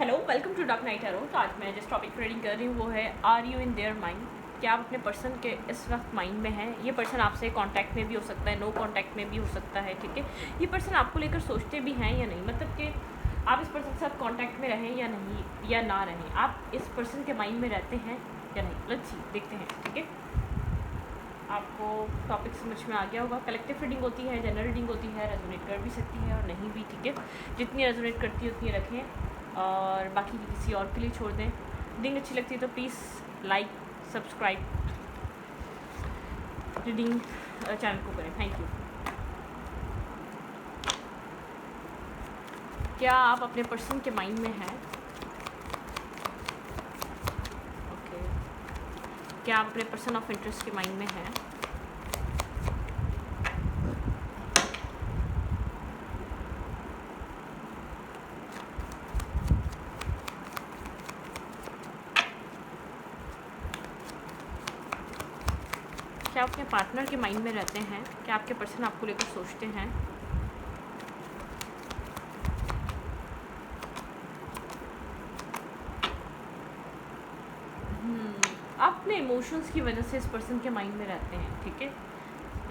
Hello, welcome to dark night tarot. तो आज मैं जिस टॉपिक पर रीडिंग कर रही हूँ वो है are you in their mind. क्या आप अपने पर्सन के इस वक्त माइंड में हैं? ये पर्सन आपसे कांटेक्ट में भी हो सकता है, नो कांटेक्ट में भी हो सकता है, ठीक है। ये पर्सन आपको लेकर सोचते भी हैं या नहीं, मतलब कि आप इस पर्सन के साथ कांटेक्ट में रहें या नहीं, या ना रहें, आप इस पर्सन के माइंड में रहते हैं या नहीं। लेट्स सी, देखते हैं, ठीक है। आपको टॉपिक समझ में आ गया होगा। कलेक्टिव रीडिंग होती है, जनरल रीडिंग होती है, रेजोनेट कर भी सकती है और नहीं भी, ठीक है। जितनी रेजोनेट करती है उतनी रखें और बाकी की किसी और के लिए छोड़ दें। रीडिंग अच्छी लगती है तो please like, subscribe reading channel को करें। Thank you. क्या आप अपने पर्सन के माइंड में हैं? ओके। क्या आप अपने पर्सन ऑफ इंटरेस्ट के माइंड में हैं? क्या आप अपने पार्टनर के माइंड में रहते हैं? क्या आपके पर्सन आपको लेकर सोचते हैं? आप अपने इमोशंस की वजह से इस पर्सन के माइंड में रहते हैं, ठीक है।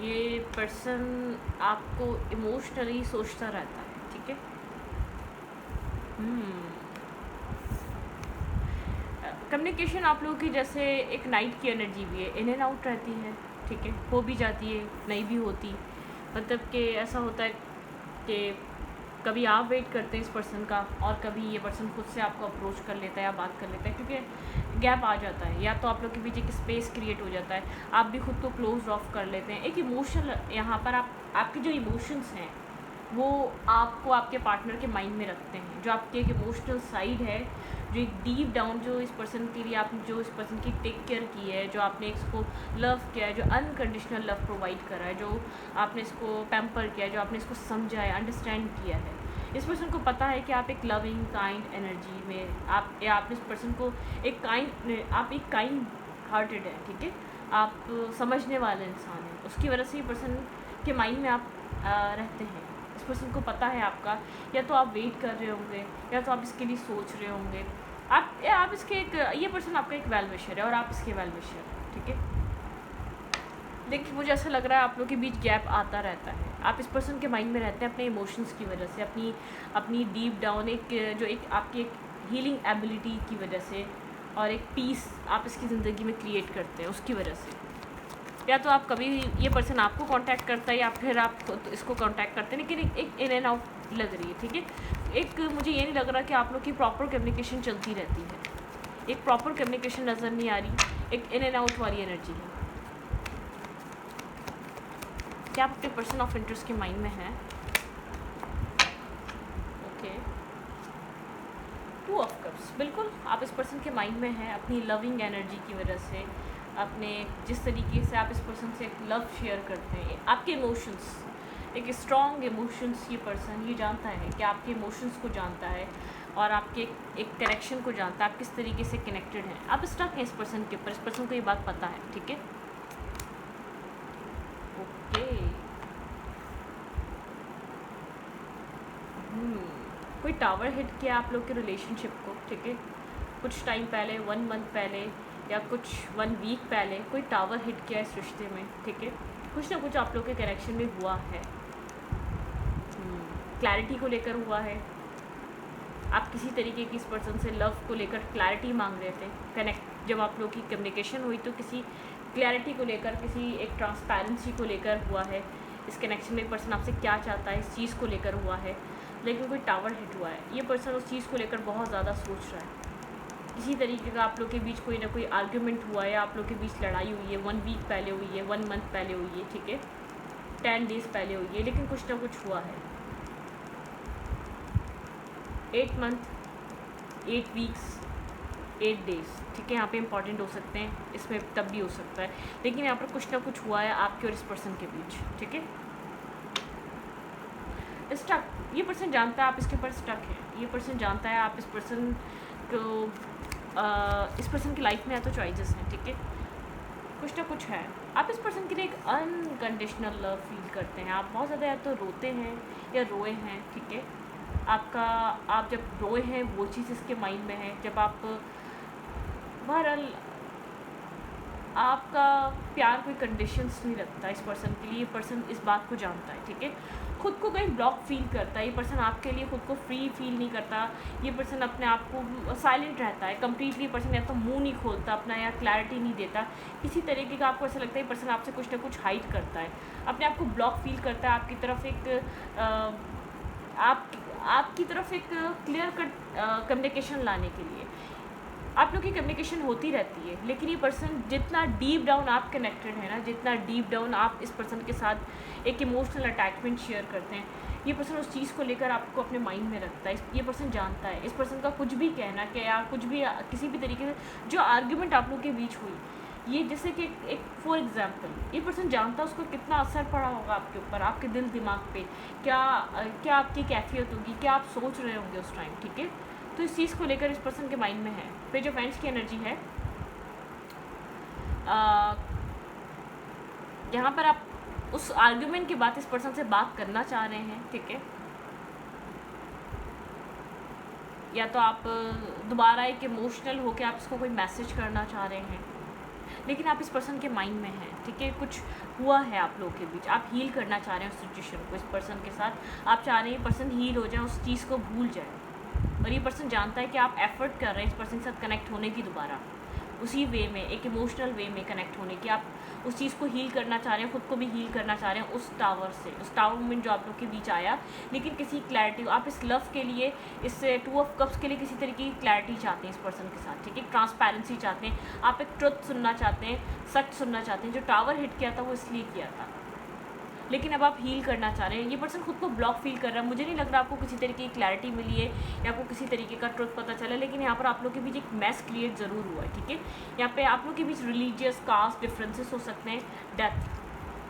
ये पर्सन आपको इमोशनली सोचता रहता है, ठीक है। कम्युनिकेशन आप लोगों की जैसे एक नाइट की एनर्जी भी है, इन एंड आउट रहती है, ठीक है। हो भी जाती है, नहीं भी होती। मतलब कि ऐसा होता है कि कभी आप वेट करते हैं इस पर्सन का और कभी ये पर्सन खुद से आपको अप्रोच कर लेता है या बात कर लेता है, क्योंकि गैप आ जाता है, या तो आप लोग के बीच एक स्पेस क्रिएट हो जाता है, आप भी खुद को क्लोज ऑफ कर लेते हैं। एक इमोशनल यहाँ पर आपके जो इमोशंस हैं वो आपको आपके पार्टनर के माइंड में रखते हैं। जो आपकी एक इमोशनल साइड है, जो एक डीप डाउन, जो इस पर्सन के लिए आपने जो इस पर्सन की टेक केयर की है, जो आपने इसको लव किया है, जो अनकंडीशनल लव प्रोवाइड करा है, जो आपने इसको पैम्पर किया है, जो आपने इसको समझा है, अंडरस्टैंड किया है। इस पर्सन को पता है कि आप एक लविंग काइंड एनर्जी में आप इस पर्सन को आप एक काइंड हार्टेड है, ठीक है। आप समझने वाले इंसान हैं, उसकी वजह से ये पर्सन के माइंड में आप रहते हैं। इस पर्सन को पता है आपका, या तो आप वेट कर रहे होंगे या तो आप इसके लिए सोच रहे होंगे। आप इसके एक, ये पर्सन आपका एक वेल विशर है और आप इसके वेल विशर हैं, ठीक है। देखिए, मुझे ऐसा लग रहा है आप लोग के बीच गैप आता रहता है। आप इस पर्सन के माइंड में रहते हैं अपने इमोशंस की वजह से, अपनी डीप डाउन एक आपकी एक हीलिंग एबिलिटी की वजह से, और एक पीस आप इसकी ज़िंदगी में क्रिएट करते हैं उसकी वजह से। या तो आप कभी ये पर्सन आपको कांटेक्ट करता है या फिर आप तो इसको कांटेक्ट करते हैं, लेकिन एक इन एंड आउट लग रही है, ठीक है। एक मुझे ये नहीं लग रहा कि आप लोग की प्रॉपर कम्युनिकेशन चलती रहती है। एक प्रॉपर कम्युनिकेशन नज़र नहीं आ रही, एक इन एंड आउट वाली एनर्जी है। क्या आप अपने पर्सन ऑफ इंटरेस्ट के माइंड में हैं? ओके, 2 ऑफ कप्स, बिल्कुल आप इस पर्सन के माइंड में हैं अपनी लविंग एनर्जी की वजह से। अपने जिस तरीके से आप इस पर्सन से एक लव शेयर करते हैं, आपके इमोशंस, एक स्ट्रॉन्ग इमोशंस, ये पर्सन ये जानता है कि आपके इमोशंस को जानता है और आपके एक कनेक्शन को जानता है, आप किस तरीके से कनेक्टेड हैं। आप स्टक हैं इस पर्सन के ऊपर, इस पर्सन को ये बात पता है, ठीक है। ओके, कोई टावर हिट किया आप लोग के रिलेशनशिप को, ठीक है। कुछ टाइम पहले, 1 मंथ पहले या कुछ 1 वीक पहले कोई टावर हिट किया इस रिश्ते में, ठीक है। कुछ ना कुछ आप लोग के कनेक्शन में हुआ है। क्लैरिटी को लेकर हुआ है। आप किसी तरीके की इस पर्सन से लव को लेकर क्लैरिटी मांग रहे थे। जब आप लोग की कम्युनिकेशन हुई तो किसी क्लैरिटी को लेकर, किसी एक ट्रांसपेरेंसी को लेकर हुआ है। इस कनेक्शन में पर्सन आपसे क्या चाहता है इस चीज़ को लेकर हुआ है, लेकिन कोई टावर हिट हुआ है। ये पर्सन उस चीज़ को लेकर बहुत ज़्यादा सोच रहा है। किसी तरीके का आप लोग के बीच कोई ना कोई आर्ग्यूमेंट हुआ है, आप लोग के बीच लड़ाई हुई है, 1 वीक पहले हुई है, 1 मंथ पहले हुई है, ठीक है, 10 डेज़ पहले हुई है, लेकिन कुछ ना कुछ हुआ है। 8 मंथ, 8 वीक्स, 8 डेज़, ठीक है। यहाँ पे इंपॉर्टेंट हो सकते हैं, इसमें तब भी हो सकता है, लेकिन यहाँ पर कुछ ना कुछ हुआ है आपके और इस पर्सन के बीच, ठीक है। स्टक, ये पर्सन जानता है आप इसके ऊपर स्टक है। ये पर्सन जानता है आप इस पर्सन को इस पर्सन की लाइफ में या तो चॉइसेस हैं, ठीक है। कुछ ना कुछ है। आप इस पर्सन के लिए एक अनकंडीशनल लव फील करते हैं। आप बहुत ज़्यादा या तो रोते हैं या रोए हैं, ठीक है। आपका आप जब रोए हैं वो चीज़ इसके माइंड में है। जब आप बहरहाल आपका प्यार कोई कंडीशंस नहीं रखता इस पर्सन के लिए, ये पर्सन इस बात को जानता है, ठीक है। खुद को कहीं ब्लॉक फील करता है ये पर्सन, आपके लिए खुद को फ्री फील नहीं करता। ये पर्सन अपने आप को साइलेंट रहता है कम्प्लीटली। पर्सन या तो मुंह नहीं खोलता अपना, या क्लैरिटी नहीं देता किसी तरीके का। आपको ऐसा लगता है ये पर्सन आपसे कुछ ना कुछ हाइड करता है, अपने आप को ब्लॉक फील करता है। आपकी तरफ आपकी तरफ एक क्लियर कट कम्युनिकेशन लाने के लिए आप लोग की कम्युनिकेशन होती रहती है। लेकिन ये पर्सन जितना डीप डाउन आप कनेक्टेड है ना, जितना डीप डाउन आप इस पर्सन के साथ एक इमोशनल अटैचमेंट शेयर करते हैं, ये पर्सन उस चीज़ को लेकर आपको अपने माइंड में रखता है। ये पर्सन जानता है इस पर्सन का कुछ भी कहना कि या कुछ भी किसी भी तरीके से जो आर्ग्यूमेंट आप लोग के बीच हुई, ये जैसे कि एक फॉर एग्जांपल ये पर्सन जानता है उसको कितना असर पड़ा होगा आपके ऊपर, आपके दिल दिमाग पे, क्या आपकी कैफियत होगी, क्या आप सोच रहे होंगे उस टाइम, ठीक है। तो इस चीज़ को लेकर इस पर्सन के माइंड में है। फिर जो फ्रेंड्स की एनर्जी है, यहाँ पर आप उस आर्ग्यूमेंट के बाद इस पर्सन से बात करना चाह रहे हैं, ठीक है। या तो आप दोबारा एक इमोशनल होकर आप इसको कोई मैसेज करना चाह रहे हैं, लेकिन आप इस पर्सन के माइंड में हैं, ठीक है। कुछ हुआ है आप लोगों के बीच, आप हील करना चाह रहे हैं उस सिचुएशन को। इस पर्सन के साथ आप चाह रहे हैं ये पर्सन हील हो जाए, उस चीज़ को भूल जाए। और ये पर्सन जानता है कि आप एफर्ट कर रहे हैं इस पर्सन के साथ कनेक्ट होने की, दोबारा उसी वे में, एक इमोशनल वे में कनेक्ट होने की। आप उस चीज़ को हील करना चाह रहे हैं, खुद को भी हील करना चाह रहे हैं उस टावर से, उस टावर मोमेंट जो आप लोग के बीच आया। लेकिन किसी क्लैरिटी, आप इस लव के लिए, इस 2 ऑफ कप्स के लिए किसी तरीके की क्लैरिटी चाहते हैं इस पर्सन के साथ, ठीक है। ट्रांसपेरेंसी चाहते हैं, आप एक ट्रुथ सुनना चाहते हैं, सच सुनना चाहते हैं। जो टावर हिट किया था वो इसलिए किया था, लेकिन अब आप हील करना चाह रहे हैं। ये पर्सन खुद को ब्लॉक फील कर रहा है। मुझे नहीं लग रहा आपको किसी तरीके की क्लैरिटी मिली है या आपको किसी तरीके का ट्रुथ पता चला, लेकिन यहाँ पर आप लोग के बीच एक मैस क्रिएट ज़रूर हुआ है, ठीक है। यहाँ पे आप लोग के बीच रिलीजियस कास्ट डिफरेंसेस हो सकते हैं, डेथ,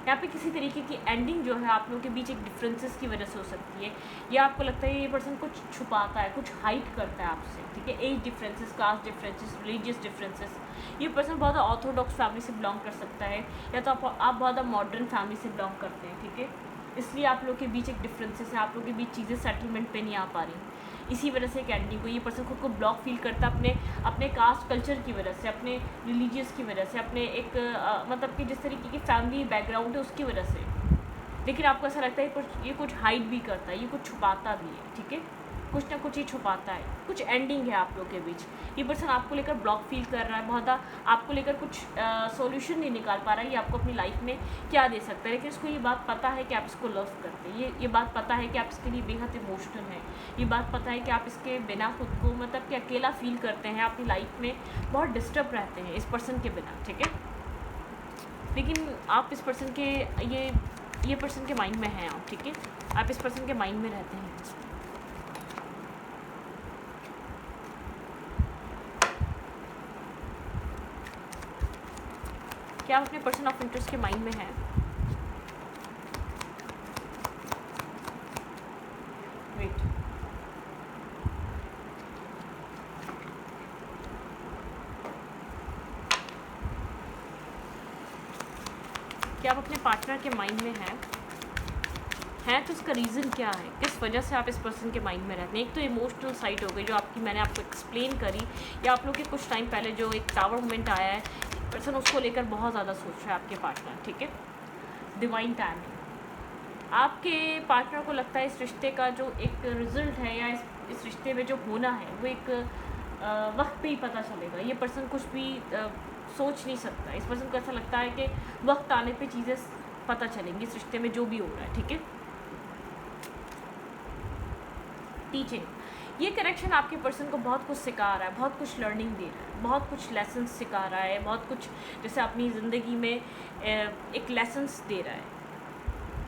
यहाँ पे किसी तरीके की एंडिंग जो है आप लोगों के बीच एक डिफरेंसेस की वजह से हो सकती है। या आपको लगता है ये पर्सन कुछ छुपाता है, कुछ हाइड करता है आपसे, ठीक है। Age differences, caste differences, religious differences. ये पर्सन बहुत ऑर्थोडॉक्स फैमिली से बिलोंग कर सकता है, या तो आप बहुत मॉडर्न फैमिली से बिलोंग करते हैं, ठीक है। इसलिए आप लोग के बीच एक डिफरेंसेस है, आप लोग के बीच चीज़ें सेटलमेंट पे नहीं आ पा रही। इसी वजह से एक एंडिंग को ये पर्सन खुद को ब्लॉक फील करता है अपने कास्ट कल्चर की वजह से, अपने रिलीजियस की वजह से, अपने एक मतलब कि जिस तरीके की फैमिली बैकग्राउंड है उसकी वजह से। लेकिन आपको ऐसा लगता है ये कुछ हाइड भी करता है, ये कुछ छुपाता भी है, ठीक है। कुछ ना कुछ ये छुपाता है, कुछ एंडिंग है आप लोग के बीच। ये पर्सन आपको लेकर ब्लॉक फील कर रहा है, बहुत आपको लेकर कुछ सॉल्यूशन नहीं निकाल पा रहा है। ये आपको अपनी लाइफ में क्या दे सकता है, लेकिन इसको ये बात पता है कि आप इसको लव करते हैं। ये बात पता है कि आप इसके लिए बेहद इमोशनल हैं। ये बात पता है कि आप इसके बिना खुद को मतलब कि अकेला फील करते हैं, अपनी लाइफ में बहुत डिस्टर्ब रहते हैं इस पर्सन के बिना, ठीक है। लेकिन आप इस पर्सन के ये पर्सन के माइंड में हैं आप, ठीक है। आप इस पर्सन के माइंड में रहते हैं। क्या आप अपने पर्सन ऑफ इंटरेस्ट के माइंड में हैं? वेट, क्या आप अपने पार्टनर के माइंड में हैं? तो इसका रीज़न क्या है, किस वजह से आप इस पर्सन के माइंड में रहते हैं? एक तो इमोशनल साइड हो गई जो मैंने आपको एक्सप्लेन करी, या आप लोग के कुछ टाइम पहले जो एक टावर मोमेंट आया है, पर्सन उसको लेकर बहुत ज़्यादा सोच रहा है आपके पार्टनर, ठीक है। डिवाइन टाइमिंग, आपके पार्टनर को लगता है इस रिश्ते का जो एक रिजल्ट है या इस रिश्ते में जो होना है वो एक वक्त पे ही पता चलेगा। ये पर्सन कुछ भी सोच नहीं सकता। इस पर्सन को ऐसा लगता है कि वक्त आने पे चीज़ें पता चलेंगी इस रिश्ते में जो भी हो रहा है, ठीक है। टीचिंग, ये कनेक्शन आपके पर्सन को बहुत कुछ सिखा रहा है, बहुत कुछ लर्निंग दे रहा है, बहुत कुछ लेसन्स सिखा रहा है, बहुत कुछ जैसे अपनी ज़िंदगी में एक लेसन्स दे रहा है,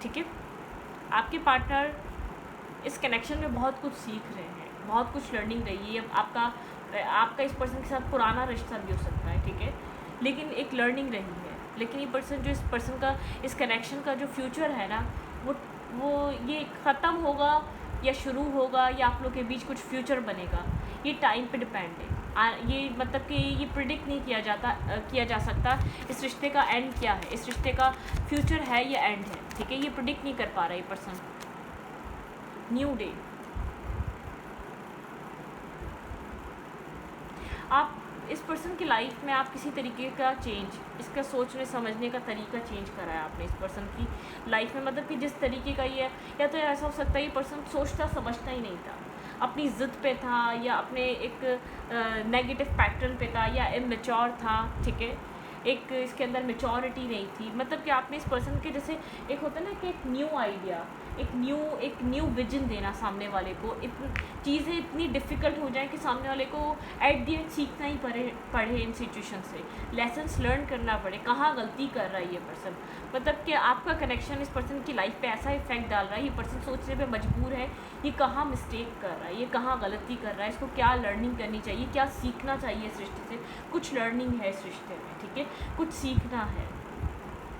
ठीक है। आपके पार्टनर इस कनेक्शन में बहुत कुछ सीख रहे हैं, बहुत कुछ लर्निंग रही है। आपका इस पर्सन के साथ पुराना रिश्ता भी हो सकता है, ठीक है, लेकिन एक लर्निंग रही है। लेकिन ये पर्सन जो इस पर्सन का इस कनेक्शन का जो फ्यूचर है ना, वो ये ख़त्म होगा या शुरू होगा या आप लोग के बीच कुछ फ्यूचर बनेगा, ये टाइम पे डिपेंड है। ये मतलब कि ये प्रिडिक्ट नहीं किया जा सकता इस रिश्ते का एंड क्या है, इस रिश्ते का फ्यूचर है या एंड है, ठीक है। ये प्रिडिक्ट नहीं कर पा रहा ये पर्सन। न्यू डे, आप इस पर्सन की लाइफ में आप किसी तरीके का चेंज, इसका सोचने समझने का तरीका चेंज करा है आपने इस पर्सन की लाइफ में। मतलब कि जिस तरीके का ये, या तो ऐसा हो सकता है ये पर्सन सोचता समझता ही नहीं था, अपनी ज़िद पे था, या अपने एक नेगेटिव पैटर्न पे था, या इमेच्योर था, ठीक है, एक इसके अंदर मेचोरिटी नहीं थी। मतलब कि आपने इस पर्सन के जैसे एक होता है ना कि एक न्यू आइडिया, एक न्यू विजन देना सामने वाले को, चीज़ें इतनी डिफ़िकल्ट हो जाए कि सामने वाले को एट दी एंड सीखना ही पड़े इन सिचुएशन से, लेसन्स लर्न करना पड़े, कहाँ गलती कर रहा है ये पर्सन। मतलब कि आपका कनेक्शन इस पर्सन की लाइफ पे ऐसा इफेक्ट डाल रहा है, ये पर्सन सोचने पे मजबूर है, ये कहाँ मिस्टेक कर रहा है, ये कहाँ गलती कर रहा है, इसको क्या लर्निंग करनी चाहिए, क्या सीखना चाहिए इस रिश्ते से। कुछ लर्निंग है इस रिश्ते में, ठीक है, कुछ सीखना है।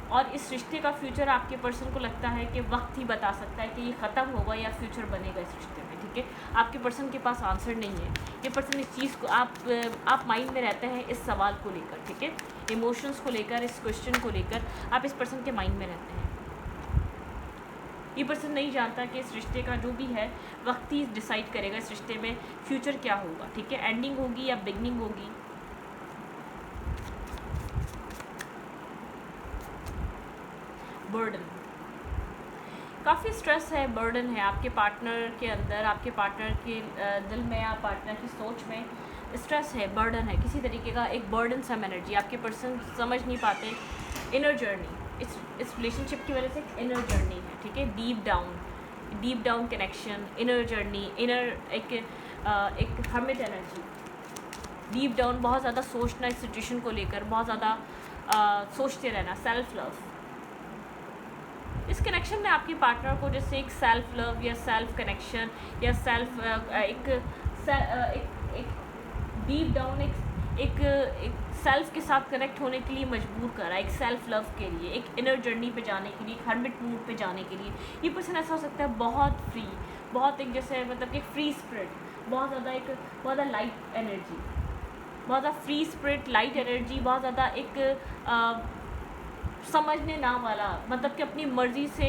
और इस रिश्ते का फ्यूचर आपके पर्सन को लगता है कि वक्त ही बता सकता है कि ये ख़त्म होगा या फ्यूचर बनेगा इस रिश्ते में, ठीक है। आपके पर्सन के पास आंसर नहीं है। ये पर्सन इस चीज़ को आप माइंड में रहते हैं इस सवाल को लेकर, ठीक है, इमोशंस को लेकर, इस क्वेश्चन को लेकर आप इस पर्सन के माइंड में रहते हैं। ये पर्सन नहीं जानता कि इस रिश्ते का जो भी है वक्त ही डिसाइड करेगा इस रिश्ते में फ्यूचर क्या होगा, ठीक है, एंडिंग होगी या बिगनिंग होगी। बर्डन, काफ़ी स्ट्रेस है, बर्डन है आपके पार्टनर के अंदर, आपके पार्टनर के दिल में या पार्टनर की सोच में स्ट्रेस है, बर्डन है, किसी तरीके का एक बर्डन सम एनर्जी आपके पर्सन समझ नहीं पाते। इनर जर्नी, इस रिलेशनशिप की वजह से एक इनर जर्नी है, ठीक है, deep down connection, inner journey, inner एक हर्मिट एनर्जी, डीप डाउन बहुत ज़्यादा सोचना इस सिचुएशन को लेकर, बहुत ज़्यादा सोचते रहना, सेल्फ लव। इस कनेक्शन में आपके पार्टनर को जैसे एक सेल्फ लव या सेल्फ कनेक्शन या सेल्फ एक डीप डाउन एक सेल्फ के साथ कनेक्ट होने के लिए मजबूर कर रहा है, एक सेल्फ लव के लिए, एक इनर जर्नी पे जाने के लिए, एक हर्मिट मूड पे जाने के लिए। ये पर्सन ऐसा हो सकता है बहुत फ्री, बहुत एक जैसे मतलब कि फ्री स्पिरिट, बहुत ज़्यादा लाइट एनर्जी, बहुत ज़्यादा फ्री स्पिरिट, लाइट एनर्जी, बहुत ज़्यादा एक समझने ना वाला, मतलब कि अपनी मर्ज़ी से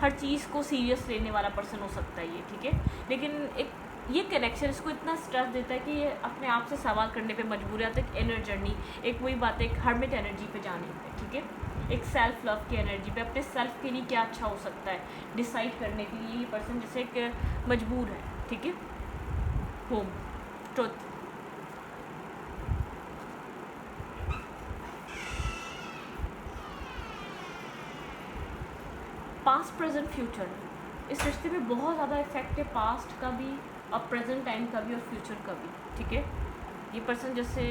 हर चीज़ को सीरियस लेने वाला पर्सन हो सकता है ये, ठीक है। लेकिन एक ये कनेक्शन इसको इतना स्ट्रेस देता है कि ये अपने आप से सवाल करने पे मजबूर है, एक इनर जर्नी, एक वही बात है, एक हर्मिट एनर्जी पे जाने पे, ठीक है, एक सेल्फ लव की एनर्जी पे, अपने सेल्फ के लिए क्या अच्छा हो सकता है डिसाइड करने के लिए ये पर्सन जैसे एक मजबूर है, ठीक है। Home, truth, past present future, इस रिश्ते में बहुत ज़्यादा इफेक्ट है पास्ट का भी और प्रेजेंट टाइम का भी और फ्यूचर का भी, ठीक है। ये पर्सन जैसे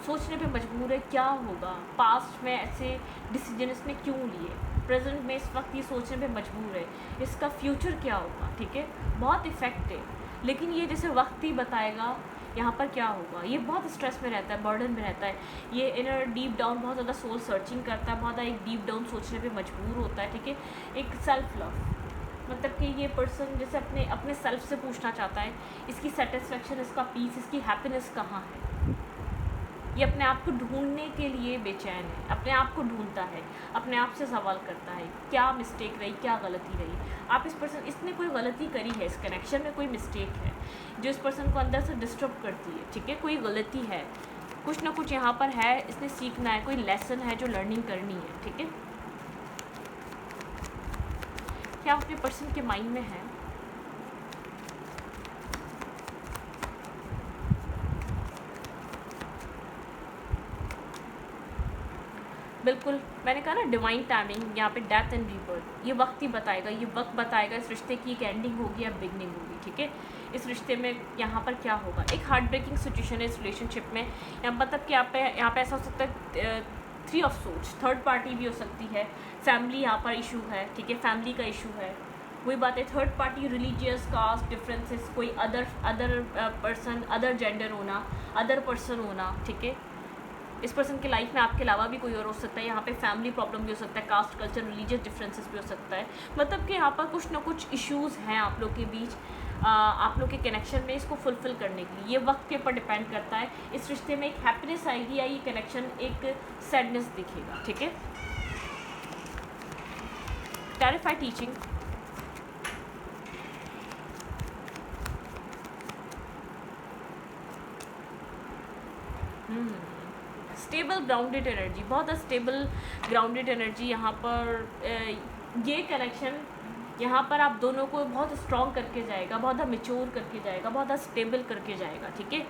सोचने पे मजबूर है क्या होगा, पास्ट में ऐसे डिसीजन इसने क्यों लिए, प्रेजेंट में इस वक्त ये सोचने पे मजबूर है इसका फ्यूचर क्या होगा, ठीक है, बहुत इफेक्ट है। लेकिन ये जैसे वक्त ही बताएगा यहाँ पर क्या होगा। ये बहुत स्ट्रेस में रहता है, बर्डन में रहता है, ये इनर डीप डाउन बहुत ज़्यादा सोल सर्चिंग करता है, बहुत ज़्यादा एक डीप डाउन सोचने पे मजबूर होता है, ठीक है। एक सेल्फ लव, मतलब कि ये पर्सन जैसे अपने सेल्फ से पूछना चाहता है इसकी सेटिस्फेक्शन, इसका पीस, इसकी हैप्पीनेस कहाँ है। ये अपने आप को ढूंढने के लिए बेचैन है, अपने आप को ढूंढता है, अपने आप से सवाल करता है क्या मिस्टेक रही, क्या गलती रही। आप इस पर्सन, इसने कोई गलती करी है, इस कनेक्शन में कोई मिस्टेक है जो इस पर्सन को अंदर से डिस्टर्ब करती है, ठीक है, कोई गलती है, कुछ ना कुछ यहाँ पर है, इसने सीखना है, कोई लेसन है जो लर्निंग करनी है, ठीक है। क्या अपने पर्सन के माइंड में है? बिल्कुल, मैंने कहा ना डिवाइन टाइमिंग, यहाँ पे डेथ एंड रीबर्थ, ये वक्त ही बताएगा, ये वक्त बताएगा इस रिश्ते की एक एंडिंग होगी या बिगनिंग होगी, ठीक है। इस रिश्ते में यहाँ पर क्या होगा, एक हार्ट ब्रेकिंग सिचुएशन है इस रिलेशनशिप में, या मतलब कि यहाँ पे ऐसा हो सकता है 3 ऑफ सोर्स, थर्ड पार्टी भी हो सकती है, फैमिली यहाँ पर इशू है, ठीक है, फैमिली का इशू है, वही बात है, third party, religious, caste differences, कोई अदर पर्सन, अदर जेंडर होना, अदर पर्सन होना, ठीक है। इस पर्सन की लाइफ में आपके अलावा भी कोई और हो सकता है, यहाँ पे फैमिली प्रॉब्लम भी हो सकता है, कास्ट कल्चर रिलीजियस डिफरेंसेस भी हो सकता है, मतलब कि यहाँ पर कुछ ना कुछ इश्यूज़ हैं आप लोग के बीच, आप लोग के कनेक्शन में, इसको फुलफ़िल करने के लिए ये वक्त के ऊपर डिपेंड करता है। इस रिश्ते में एक हैप्पीनेस आएगी या ये कनेक्शन एक सैडनेस दिखेगा, ठीक है। Clarify teaching, stable grounded energy, बहुत स्टेबल ग्राउंडेड एनर्जी यहाँ पर ये कनेक्शन यहाँ पर आप दोनों को बहुत स्ट्रॉन्ग करके जाएगा, बहुत मेच्योर करके जाएगा, बहुत स्टेबल करके जाएगा, ठीक है।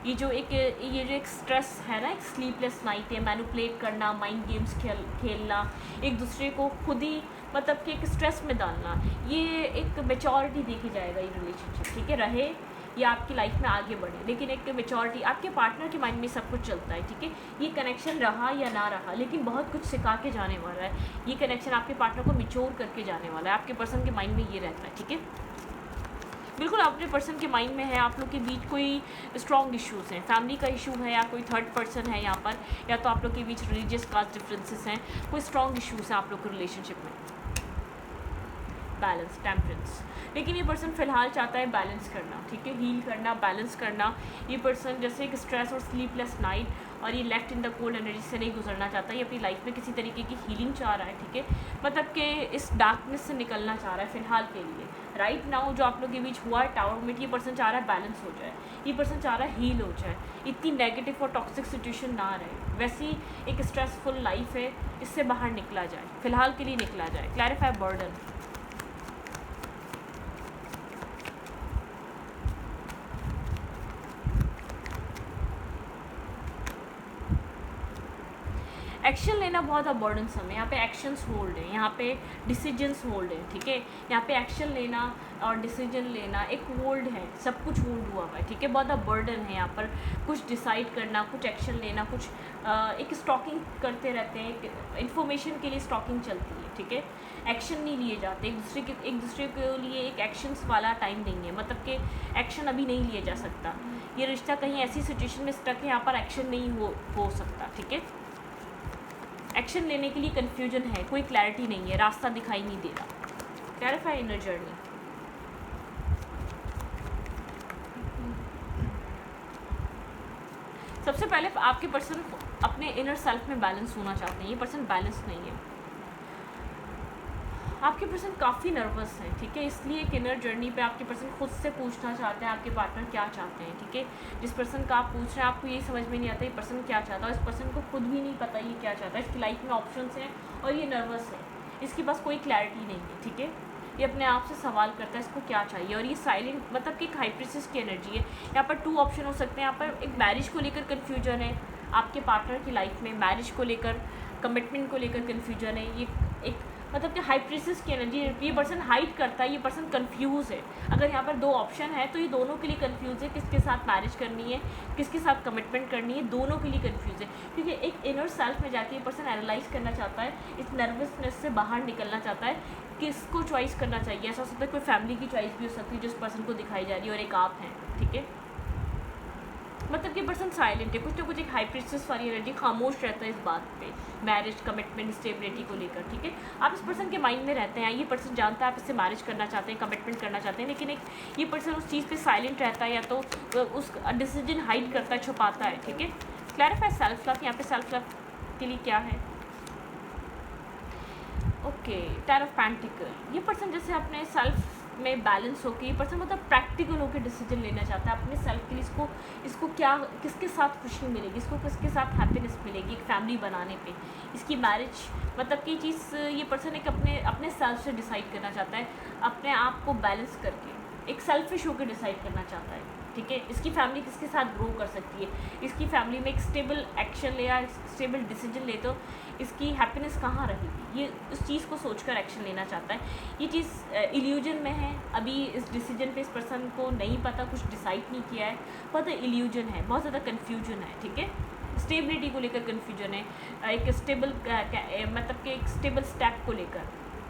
ये जो एक स्ट्रेस है ना, एक स्लीपलेस नाइट है, मैनिपुलेट करना, माइंड गेम्स खेलना, एक दूसरे को खुद ही मतलब कि एक स्ट्रेस में डालना, ये एक मेच्योरिटी देखी जाएगा ये रिलेशनशिप, ठीक है। रहे या आपकी लाइफ में आगे बढ़े, लेकिन एक मेच्योरिटी आपके पार्टनर के माइंड में सब कुछ चलता है, ठीक है। ये कनेक्शन रहा या ना रहा, लेकिन बहुत कुछ सिखा के जाने वाला है ये कनेक्शन, आपके पार्टनर को मेच्योर करके जाने वाला है। आपके पर्सन के माइंड में ये रहता है, ठीक है। बिल्कुल अपने पर्सन के माइंड में है आप लोग के बीच कोई स्ट्रॉन्ग इश्यूज़ हैं, फैमिली का इशू है या कोई थर्ड पर्सन है यहाँ पर, या तो आप लोग के बीच रिलीजियस कास्ट डिफरेंसेस हैं, कोई स्ट्रॉन्ग इश्यूज़ हैं आप लोग के रिलेशनशिप में। बैलेंस, टेम्परेंस, लेकिन ये पर्सन फ़िलहाल चाहता है बैलेंस करना, ठीक है, हील करना, बैलेंस करना। ये पर्सन जैसे एक स्ट्रेस और स्लीपलेस नाइट और ये left in the cold energy से नहीं गुजरना चाहता, ये अपनी लाइफ में किसी तरीके की हीलिंग चाह रहा है, ठीक है, मतलब कि इस डार्कनेस से निकलना चाह रहा है फ़िलहाल के लिए। राइट नाउ जो आप लोग के बीच हुआ है टावर में, ये पर्सन चाह रहा है बैलेंस हो जाए, ये पर्सन चाह रहा है हील हो जाए, इतनी नेगेटिव और टॉक्सिक सिचुएशन ना रहे, वैसी एक स्ट्रेसफुल लाइफ है, इससे बाहर निकला जाए, फ़िलहाल के लिए निकला जाए। क्लैरिफाई बर्डन, एक्शन लेना बहुत अबॉर्डेंसम है, यहाँ पे एक्शंस होल्ड है, यहाँ पे डिसीजंस होल्ड है, ठीक है। यहाँ पे एक्शन लेना और डिसीजन लेना एक होल्ड है, सब कुछ होल्ड हुआ हुआ है, ठीक है। बहुत बर्डन है यहाँ पर, कुछ डिसाइड करना, कुछ एक्शन लेना, कुछ एक स्टॉकिंग करते रहते हैं, इन्फॉर्मेशन के लिए स्टॉकिंग चलती है, ठीक है। एक्शन नहीं लिए जाते एक दूसरे के लिए, एक एक्शंस वाला टाइम नहीं है, मतलब कि एक्शन अभी नहीं लिया जा सकता। ये रिश्ता कहीं ऐसी सिचुएशन में स्टक है, यहाँ पर एक्शन नहीं हो सकता, ठीक है। एक्शन लेने के लिए कन्फ्यूजन है, कोई क्लैरिटी नहीं है, रास्ता दिखाई नहीं दे रहा। क्लैरिफाई इनर जर्नी, सबसे पहले आपके पर्सन अपने इनर सेल्फ में बैलेंस होना चाहते हैं, ये पर्सन बैलेंस नहीं है, आपके पर्सन काफ़ी नर्वस है, ठीक है। इसलिए एक इनर जर्नी पे आपके पर्सन खुद से पूछना चाहते हैं आपके पार्टनर क्या चाहते हैं, ठीक है। जिस पर्सन का आप पूछ रहे हैं आपको यही समझ में नहीं आता ये पर्सन क्या चाहता है, इस पर्सन को खुद भी नहीं पता ये क्या चाहता है, इसकी लाइफ में ऑप्शंस हैं और ये नर्वस है, इसके पास कोई क्लैरिटी नहीं है, ठीक है। ये अपने आप से सवाल करता है इसको क्या चाहिए, और ये साइलेंट मतलब कि एक हाई प्रीसेस की एनर्जी है। यहाँ पर 2 ऑप्शन हो सकते हैं, यहाँ पर एक मैरिज को लेकर कन्फ्यूजन है आपके पार्टनर की लाइफ में, मैरिज को लेकर, कमिटमेंट को लेकर कन्फ्यूजन है, ये एक मतलब कि हाई प्रीसेस की एनर्जी, ये पर्सन हाइड करता है, ये पर्सन कंफ्यूज है। अगर यहाँ पर 2 ऑप्शन है तो ये दोनों के लिए कंफ्यूज है, किसके साथ मैरिज करनी है, किसके साथ कमिटमेंट करनी है, दोनों के लिए कंफ्यूज है, क्योंकि एक इनर सेल्फ में जाके ये पर्सन एनालाइज करना चाहता है, इस नर्वसनेस से बाहर निकलना चाहता है, किसको चॉइस करना चाहिए। ऐसा हो सकता है कोई फैमिली की चॉइस भी हो सकती है जो इस पर्सन को दिखाई जा रही है, और एक आप हैं, ठीक है। मतलब कि पर्सन साइलेंट है, कुछ ना कुछ एक हाई प्रीसेस वाली एनर्जी, खामोश रहता है इस बात पे, मैरिज, कमिटमेंट, स्टेबिलिटी को लेकर, ठीक है। आप इस पर्सन के माइंड में रहते हैं, ये पर्सन जानता है आप इससे मैरिज करना चाहते हैं, कमिटमेंट करना चाहते हैं, लेकिन एक ये पर्सन उस चीज़ पे साइलेंट रहता है, या तो उस डिसीजन हाइड करता है, छुपाता है, ठीक है। क्लैरिफाई सेल्फ लव, यहाँ पे सेल्फ लव के लिए क्या है, ओके। 10 ऑफ पेंटिकल, ये पर्सन जैसे अपने सेल्फ में बैलेंस होकर, ये पर्सन मतलब प्रैक्टिकल होकर डिसीजन लेना चाहता है अपने सेल्फ के लिए, इसको क्या, किसके साथ खुशी मिलेगी, इसको किसके साथ हैप्पीनेस मिलेगी एक फैमिली बनाने पे, इसकी मैरिज, मतलब कि चीज़ ये पर्सन एक अपने सेल्फ से डिसाइड करना चाहता है, अपने आप को बैलेंस करके एक सेल्फिश होकर डिसाइड करना चाहता है, ठीक है। इसकी फैमिली किसके साथ ग्रो कर सकती है, इसकी फैमिली में एक स्टेबल एक्शन ले या स्टेबल डिसीजन ले तो इसकी हैप्पीनेस कहाँ रहेगी, ये उस चीज़ को सोचकर एक्शन लेना चाहता है। ये चीज़ इल्यूजन में है, अभी इस डिसीजन पे इस पर्सन को नहीं पता, कुछ डिसाइड नहीं किया है, बहुत इल्यूजन है, बहुत ज़्यादा कन्फ्यूजन है, ठीक है। स्टेबिलिटी को लेकर कन्फ्यूजन है, एक स्टेबल मतलब कि एक स्टेबल स्टेप को लेकर,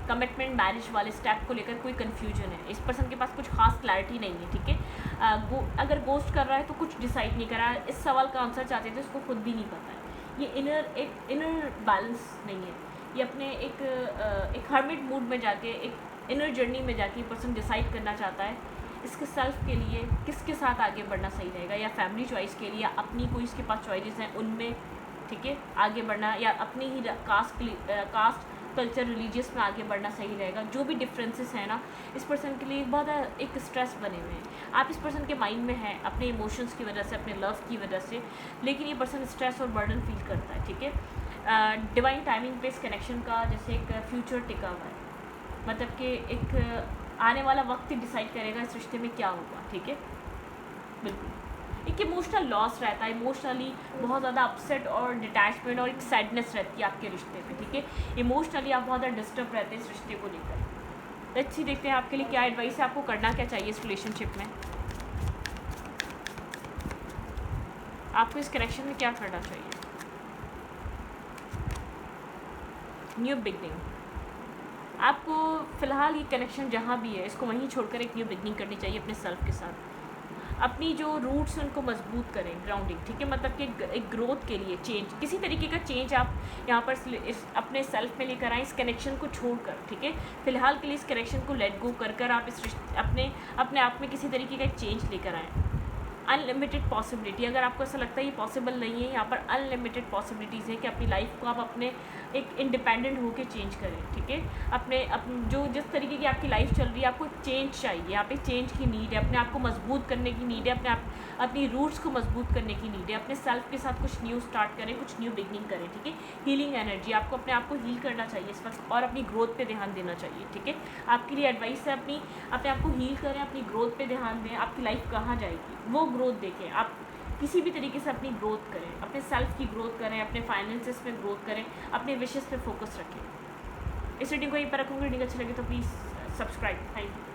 कमिटमेंट, मैरिज वाले स्टेप को लेकर कोई कन्फ्यूजन है, इस पर्सन के पास कुछ खास क्लैरिटी नहीं है, ठीक है। अगर गोस्ट कर रहा है तो कुछ डिसाइड नहीं कर रहा है, इस सवाल का आंसर चाहते थे उसको खुद भी नहीं पता है, ये इनर बैलेंस नहीं है, ये अपने एक हर्मिट मूड में जाके, एक इनर जर्नी में जाके ये पर्सन डिसाइड करना चाहता है इसके सेल्फ के लिए किसके साथ आगे बढ़ना सही रहेगा, या फैमिली चॉइस के लिए, या अपनी कोई इसके पास चॉइसेस हैं उनमें, ठीक है, आगे बढ़ना, या अपनी ही कास्ट कल्चर रिलीजियस में आगे बढ़ना सही रहेगा। जो भी डिफरेंसेस हैं ना, इस पर्सन के लिए बहुत एक स्ट्रेस बने हुए हैं। आप इस पर्सन के माइंड में हैं अपने इमोशंस की वजह से, अपने लव की वजह से, लेकिन ये पर्सन स्ट्रेस और बर्डन फील करता है, ठीक है। डिवाइन टाइमिंग पे इस कनेक्शन का जैसे एक फ्यूचर टिका हुआ है, मतलब कि एक आने वाला वक्त ही डिसाइड करेगा इस रिश्ते में क्या होगा, ठीक है। बिल्कुल एक इमोशनल लॉस रहता है, इमोशनली बहुत ज़्यादा अपसेट और डिटैचमेंट और एक सैडनेस रहती है आपके रिश्ते में, ठीक है। इमोशनली आप बहुत ज़्यादा डिस्टर्ब रहते हैं इस रिश्ते को लेकर। अच्छी देखते हैं आपके लिए क्या एडवाइस है, आपको करना क्या चाहिए इस रिलेशनशिप में, आपको इस कनेक्शन में क्या करना चाहिए। न्यू बिगनिंग, आपको फ़िलहाल ये कनेक्शन जहाँ भी है इसको वहीं छोड़कर एक न्यू बिगनिंग करनी चाहिए अपने सेल्फ के साथ। अपनी जो रूट्स उनको मजबूत करें, ग्राउंडिंग, ठीक है। मतलब कि एक ग्रोथ के लिए चेंज, किसी तरीके का चेंज आप यहाँ पर इस अपने सेल्फ में लेकर आएँ इस कनेक्शन को छोड़कर, ठीक है। फिलहाल के लिए इस कनेक्शन को लेट गो कर आप इस अपने आप में किसी तरीके का एक चेंज लेकर आएँ। अनलिमिटेड पॉसिबिलिटी, अगर आपको ऐसा लगता है ये पॉसिबल नहीं है, यहाँ पर अनलिमिटेड पॉसिबिलिटीज़ है कि अपनी लाइफ को आप अपने एक इंडिपेंडेंट होकर चेंज करें, ठीक है। अपने जो जिस तरीके की आपकी लाइफ चल रही है, आपको चेंज चाहिए, यहाँ पे चेंज की नीड है, अपने आप को मजबूत करने की नीड है, अपनी रूट्स को मजबूत करने की नीड है। अपने सेल्फ के साथ कुछ न्यू स्टार्ट करें, कुछ न्यू बिगनिंग करें, ठीक है। हीलिंग एनर्जी, आपको अपने आप को हील करना चाहिए इस वक्त और अपनी ग्रोथ पे ध्यान देना चाहिए, ठीक है। आपके लिए एडवाइस है अपने आप को हील करें, अपनी ग्रोथ पे ध्यान दें। आपकी लाइफ कहाँ जाएगी वो ग्रोथ देखें, आप किसी भी तरीके से अपनी ग्रोथ करें, अपने सेल्फ की ग्रोथ करें, अपने फाइनेंसेस में ग्रोथ करें, अपने विशेष पे फोकस रखें। इस रीडिंग को यहीं पर रखूँगी। रीडिंग अच्छी लगे तो प्लीज़ सब्सक्राइब। Thank you.